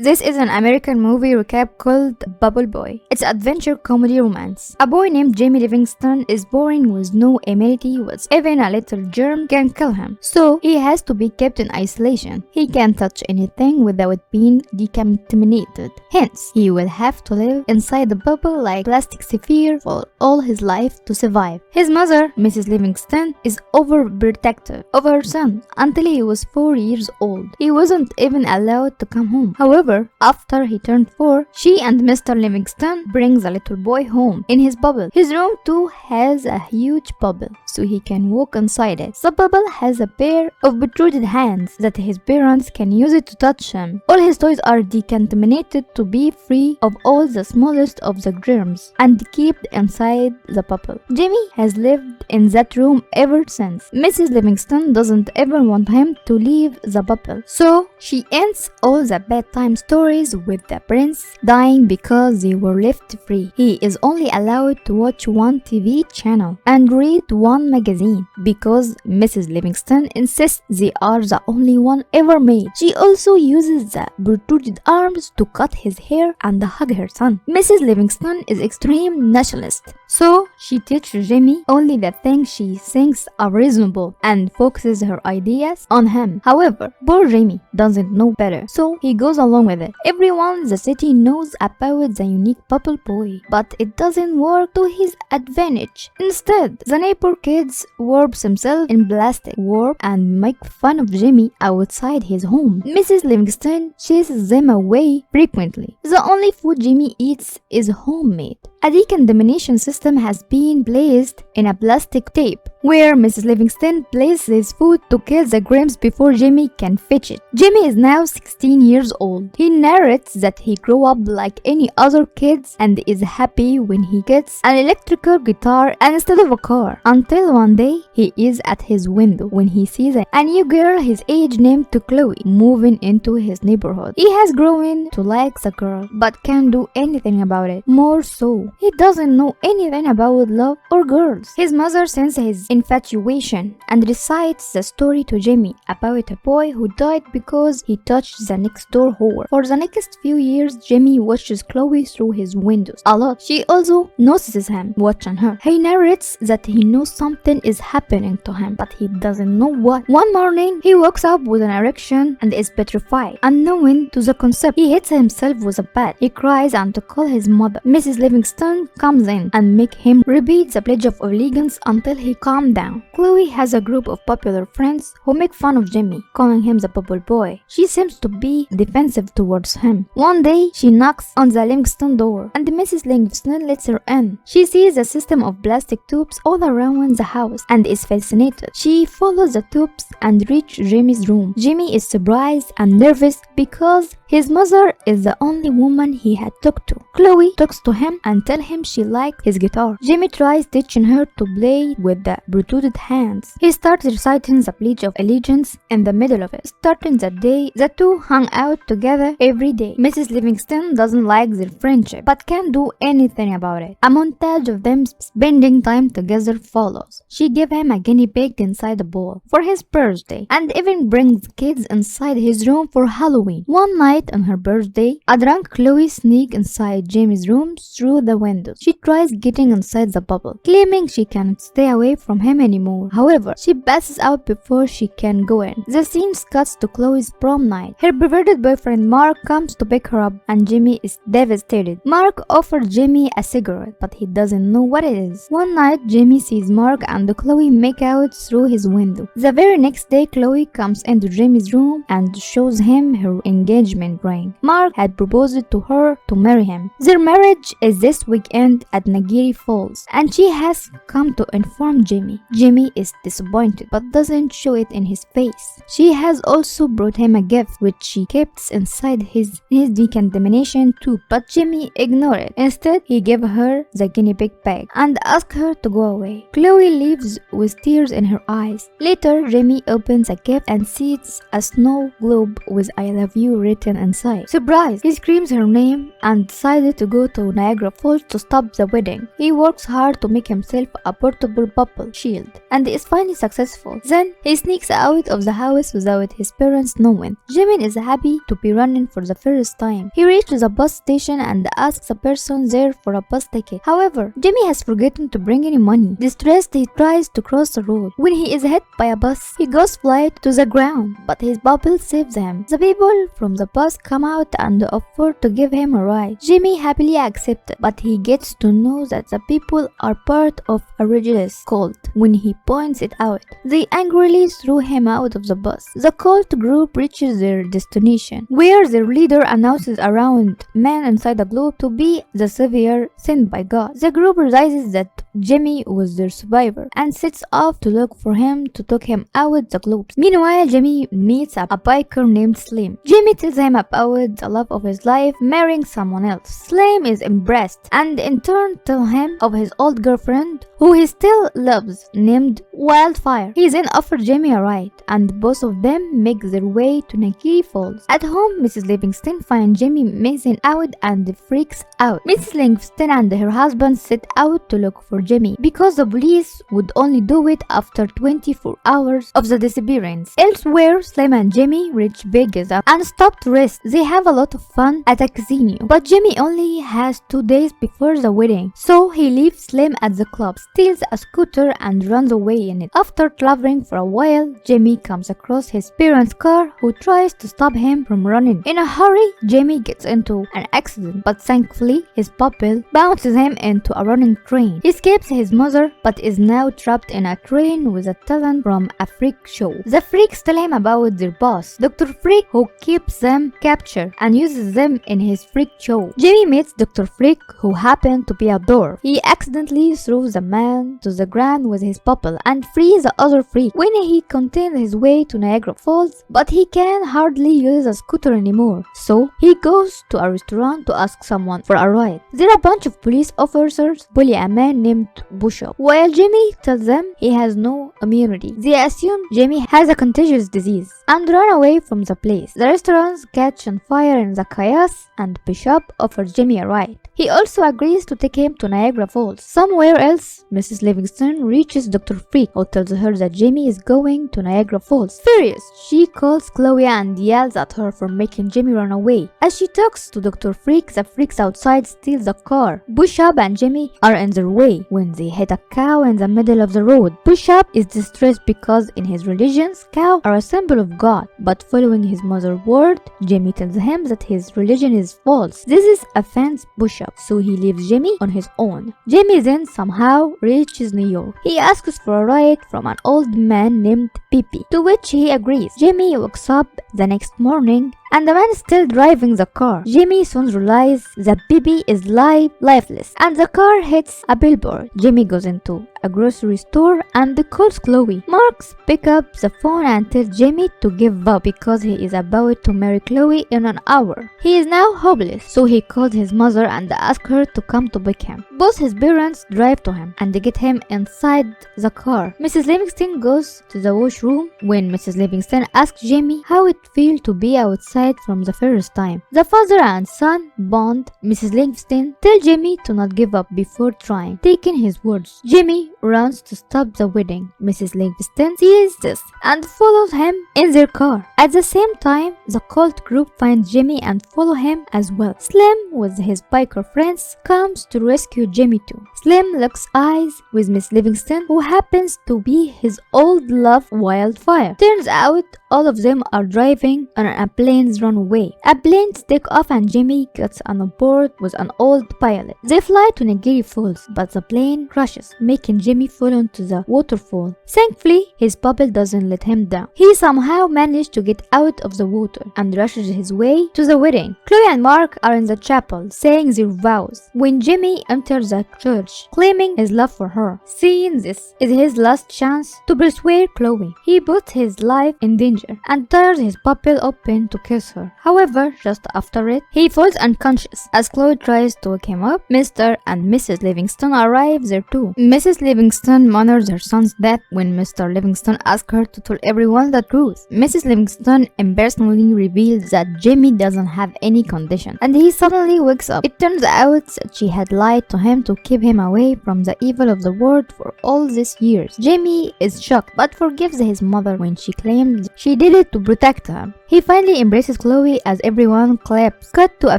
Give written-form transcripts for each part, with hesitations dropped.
This is an American movie recap called Bubble Boy. It's adventure comedy romance. A boy named Jamie Livingston is born with no immunity whatsoever. Even a little germ can kill him. So he has to be kept in isolation. He can't touch anything without being decontaminated. Hence, he will have to live inside the bubble like plastic sphere for all his life to survive. His mother, Mrs. Livingston, is overprotective of her son until he was 4 years old. He wasn't even allowed to come home. However, after he turned 4, she and Mr. Livingston brings a little boy home in his bubble. His room too has a huge bubble, so he can walk inside it. The bubble has a pair of protruded hands that his parents can use it to touch him. All his toys are decontaminated to be free of all the smallest of the germs and kept inside the bubble. Jimmy has lived in that room ever since. Mrs. Livingston doesn't ever want him to leave the bubble, so she ends all the bedtime stories with the prince dying because they were left free. He is only allowed to watch one TV channel and read one magazine because Mrs. Livingston insists they are the only one ever made. She also uses the protruded arms to cut his hair and hug her son. Mrs. Livingston is extreme nationalist, so she teaches Jimmy only the things she thinks are reasonable and focuses her ideas on him. However, poor Jimmy doesn't know better, so he goes along with it. Everyone in the city knows about the unique bubble boy, but it doesn't work to his advantage. Instead, the neighbor kids warp themselves in plastic warp and make fun of Jimmy outside his home. Mrs. Livingston chases them away frequently. The only food Jimmy eats is homemade. A decontamination system has been placed in a plastic tape where Mrs. Livingston places food to kill the germs before Jimmy can fetch it. Jimmy is now 16 years old. He narrates that he grew up like any other kids and is happy when he gets an electrical guitar instead of a car. Until one day, he is at his window when he sees a new girl his age named Chloe moving into his neighborhood. He has grown to like the girl but can't do anything about it. More so, he doesn't know anything about love or girls. His mother senses his infatuation and recites the story to Jimmy about a boy who died because he touched the next door whore. For the next few years, Jimmy watches Chloe through his windows a lot. She also notices him watching her. He narrates that he knows something is happening to him, but he doesn't know what. One morning, he wakes up with an erection and is petrified. Unknowing to the concept, he hits himself with a bat. He cries and to call his mother. Mrs. Livingston comes in and make him repeat the Pledge of Allegiance until he calms down. Chloe has a group of popular friends who make fun of Jimmy, calling him the bubble boy. She seems to be defensive towards him. One day, she knocks on the Livingston door and Mrs. Livingston lets her in. She sees a system of plastic tubes all around the house and is fascinated. She follows the tubes and reaches Jimmy's room. Jimmy is surprised and nervous because his mother is the only woman he had talked to. Chloe talks to him and tells him she liked his guitar. Jimmy tries teaching her to play with the protruded hands. He starts reciting the Pledge of Allegiance in the middle of it. Starting that day, the two hung out together every day. Mrs. Livingston doesn't like their friendship but can't do anything about it. A montage of them spending time together follows. She gave him a guinea pig inside a bowl for his birthday and even brings kids inside his room for Halloween. One night on her birthday, a drunk Chloe sneaks inside Jamie's room through the windows. She tries getting inside the bubble, claiming she can't stay away from him anymore. However, she passes out before she can go in. The scene cuts to Chloe's prom night. Her perverted boyfriend Mark comes to pick her up and Jimmy is devastated. Mark offers Jimmy a cigarette, but he doesn't know what it is. One night, Jimmy sees Mark and Chloe make out through his window. The very next day, Chloe comes into Jimmy's room and shows him her engagement ring. Mark had proposed to her to marry him. Their marriage is this weekend at Niagara Falls, and she has come to inform Jimmy. Jimmy is disappointed but doesn't show it in his face. She has also brought him a gift which she keeps inside his decontamination tube, but Jimmy ignored it. Instead, he gave her the guinea pig bag and asked her to go away. Chloe leaves with tears in her eyes. Later, Jimmy opens a gift and sees a snow globe with I love you written inside. Surprised, he screams her name and decided to go to Niagara Falls goal to stop the wedding. He works hard to make himself a portable bubble shield and is finally successful. Then he sneaks out of the house without his parents knowing. Jimin is happy to be running for the first time. He reaches the bus station and asks a person there for a bus ticket. However, Jimmy has forgotten to bring any money. Distressed, he tries to cross the road. When he is hit by a bus, he goes flying to the ground, but his bubble saves him. The people from the bus come out and offer to give him a ride. Jimmy happily accepts, but he gets to know that the people are part of a religious cult. When he points it out, they angrily throw him out of the bus. The cult group reaches their destination, where their leader announces a round man inside the globe to be the savior sent by God. The group realizes that Jimmy was their survivor and sets off to look for him to take him out the globe. Meanwhile, Jimmy meets a biker named Slim. Jimmy tells him about the love of his life marrying someone else. Slim is impressed and in turn tells him of his old girlfriend who he still loves named Wildfire. He then offers Jimmy a ride and both of them make their way to Nagiri Falls. At home, Mrs. Livingston finds Jimmy missing out and freaks out. Mrs. Livingston and her husband set out to look for Jimmy because the police would only do it after 24 hours of the disappearance. Elsewhere, Slim and Jimmy reach Vegas and stop to rest. They have a lot of fun at a casino, but Jimmy only has 2 days before the wedding, so he leaves Slim at the club, steals a scooter and runs away in it. After traveling for a while, Jimmy comes across his parents' car who tries to stop him from running. In a hurry, Jimmy gets into an accident, but thankfully his pupil bounces him into a running train. He escapes his mother but is now trapped in a train with a talent from a freak show. The freaks tell him about their boss, Dr. Freak, who keeps them captured and uses them in his freak show. Jimmy meets Dr. Freak, who happened to be a dwarf. He accidentally throws the man to the ground with his pupil and frees the other freak. When he continues his way to Niagara Falls, but he can hardly use a scooter anymore, so he goes to a restaurant to ask someone for a ride. There are a bunch of police officers bully a man named Bishop. While Jimmy tells them he has no immunity, they assume Jimmy has a contagious disease and run away from the place. The restaurants catch on fire in the chaos and Bishop offers Jimmy a ride. He also agrees to take him to Niagara Falls. Somewhere else, Mrs. Livingston reaches Dr. Freak, who tells her that Jimmy is going to Niagara Falls. Furious, she calls Chloe and yells at her for making Jimmy run away. As she talks to Dr. Freak, the freaks outside steal the car. Bishop and Jimmy are in their way when they hit a cow in the middle of the road. Bishop is distressed because in his religions, cows are a symbol of God, but following his mother's word, Jimmy tells him that his religion is false. This offends Bishop, so he leaves Jimmy on his own. Jimmy then somehow reaches New York. He asks for a ride from an old man named Pippi, to which he agrees. Jimmy wakes up the next morning and the man is still driving the car. Jimmy soon realizes that Pippi is lifeless and the car hits a billboard. Jimmy goes into a grocery store and calls Chloe. Marks picks up the phone and tells Jimmy to give up because he is about to marry Chloe in an hour. He is now hopeless, so he calls his mother and asks her to come to pick him. Both his parents drive to him and get him inside the car. Mrs. Livingston goes to the washroom when Mrs. Livingston asks Jimmy how it feels to be outside from the first time. The father and son bond. Mrs. Livingston tells Jimmy to not give up before trying, taking his words. Jimmy runs to stop the wedding. Mrs. Livingston sees this and follows him in their car. At the same time, the cult group finds Jimmy and follow him as well. Slim, with his biker friends, comes to rescue Jimmy too. Slim locks eyes with Miss Livingston, who happens to be his old love Wildfire. Turns out all of them are driving on a plane's runway. A plane takes off and Jimmy gets on board with an old pilot. They fly to Nagiri Falls, but the plane crashes, making Jimmy fall into the waterfall. Thankfully, his bubble doesn't let him down. He somehow managed to get out of the water and rushes his way to the wedding. Chloe and Mark are in the chapel, saying their vows, when Jimmy enters the church, claiming his love for her. Seeing this is his last chance to persuade Chloe. He puts his life in danger and tears his pupil open to kiss her. However, just after it, he falls unconscious. As Chloe tries to wake him up, Mr. and Mrs. Livingston arrive there too. Mrs. Livingston Livingston mourns her son's death when Mr. Livingston asks her to tell everyone the truth. Mrs. Livingston impersonally reveals that Jamie doesn't have any condition, and he suddenly wakes up. It turns out that she had lied to him to keep him away from the evil of the world for all these years. Jamie is shocked but forgives his mother when she claims she did it to protect him. He finally embraces Chloe as everyone claps. Cut to a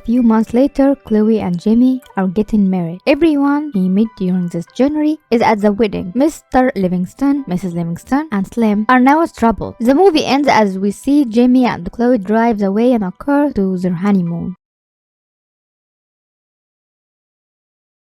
few months later, Chloe and Jamie are getting married. Everyone he met during this journey is at the wedding. Mr. Livingston, Mrs. Livingston, and Slim are now troubled. The movie ends as we see Jamie and Chloe drive away in a car to their honeymoon.